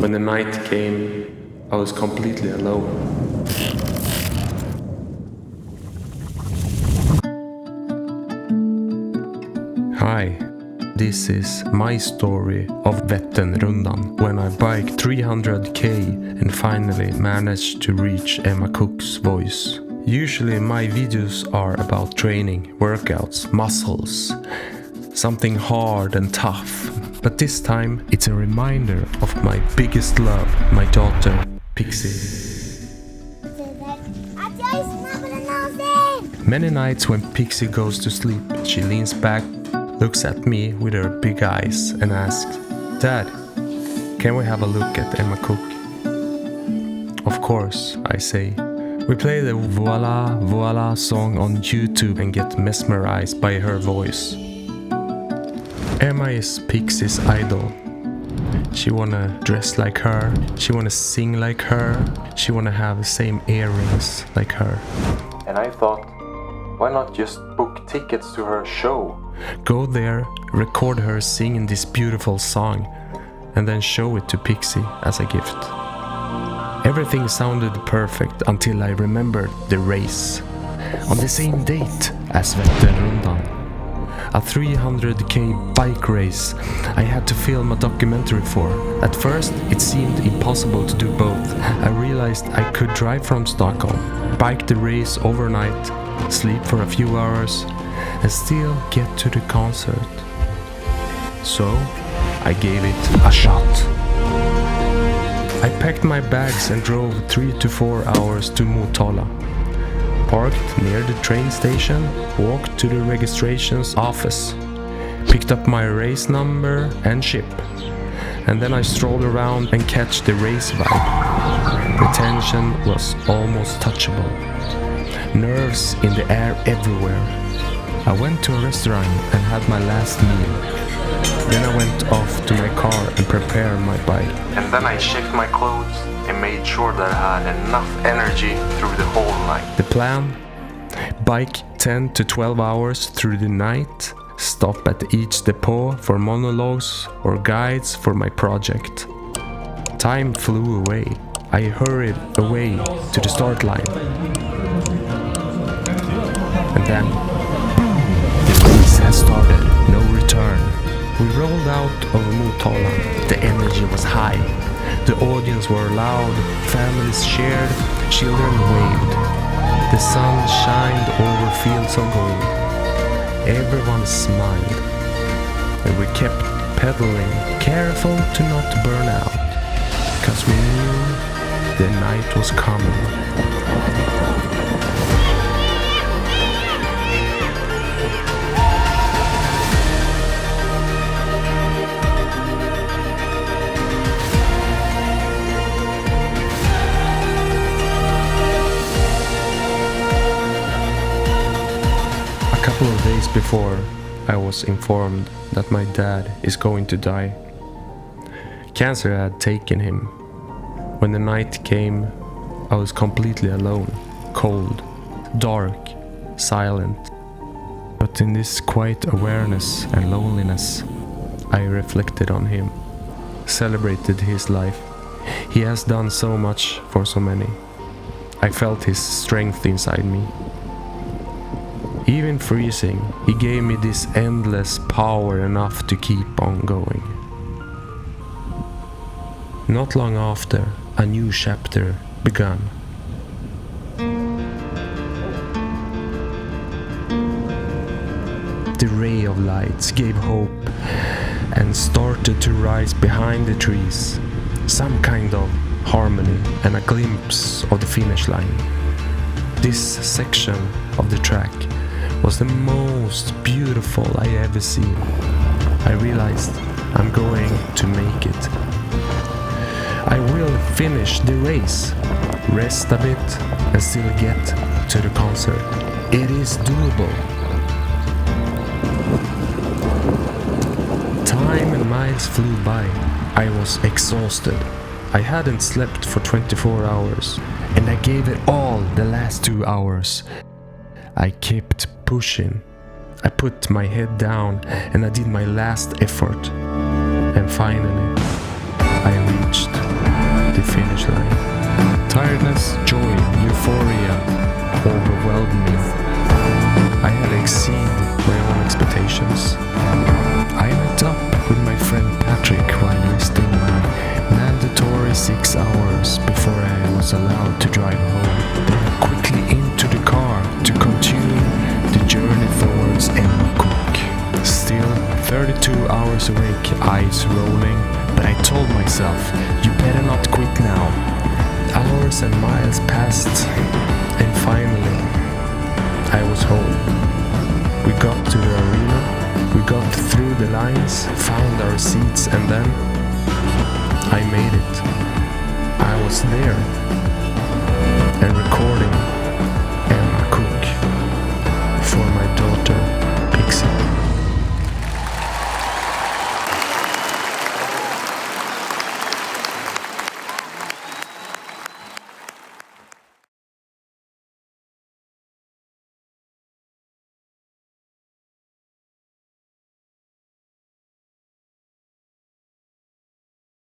When the night came, I was completely alone. Hi, this is my story of Vätternrundan, when I biked 300k and finally managed to reach Emma Cook's voice. Usually my videos are about training, workouts, muscles, something hard and tough. But this time it's a reminder of my biggest love, my daughter, Pixie. Many nights when Pixie goes to sleep, she leans back, looks at me with her big eyes and asks, "Dad, can we have a look at Emma Cook?" Of course, I say. We play the Voila Voila song on YouTube and get mesmerized by her voice. Emma is Pixie's idol. She wanna dress like her, she wanna sing like her, she wanna have the same earrings like her. And I thought, why not just book tickets to her show? Go there, record her singing this beautiful song, and then show it to Pixie as a gift. Everything sounded perfect until I remembered the race. On the same date as Vätternrundan, a 300k bike race I had to film a documentary for. At first it seemed impossible to do both. I realized I could drive from Stockholm, bike the race overnight, sleep for a few hours, and still get to the concert. So I gave it a shot. I packed my bags and drove 3 to 4 hours to Motala. Parked near the train station, walked to the registrations office, picked up my race number and chip, and then I strolled around and catch the race vibe. The tension was almost touchable. Nerves in the air everywhere. I went to a restaurant and had my last meal. Then I went off to my car and prepared my bike. And then I checked my clothes and made sure that I had enough energy through the whole night. The plan? Bike 10 to 12 hours through the night, stop at each depot for monologues or guides for my project. Time flew away. I hurried away to the start line. And then, the race has started, no return. We rolled out of Motala. The energy was high. The audience were loud, families cheered, children waved. The sun shined over fields of gold. Everyone smiled. And we kept pedaling, careful to not burn out, 'cause we knew the night was coming. A couple of days before, I was informed that my dad is going to die. Cancer had taken him. When the night came, I was completely alone, cold, dark, silent. But in this quiet awareness and loneliness, I reflected on him, celebrated his life. He has done so much for so many. I felt his strength inside me. Even freezing, he gave me this endless power enough to keep on going. Not long after, a new chapter began. The ray of lights gave hope and started to rise behind the trees. Some kind of harmony and a glimpse of the finish line. This section of the track was the most beautiful I ever seen. I realized I'm going to make it. I will finish the race, rest a bit, and still get to the concert. It is doable. Time and miles flew by. I was exhausted. I hadn't slept for 24 hours, and I gave it all the last 2 hours. I kept pushing. I put my head down and I did my last effort. And finally, I reached the finish line. Tiredness, joy, euphoria overwhelmed me. I had exceeded my own expectations. I met up with my friend Patrick while resting my mandatory 6 hours before I was allowed to drive home. Then quickly into the car to continue the journey towards Cook. Still 32 hours awake, eyes rolling, but I told myself, you better not quit now. Hours and miles passed, and finally, I was home. We got to the arena, we got through the lines, found our seats, and then I made it. I was there and recording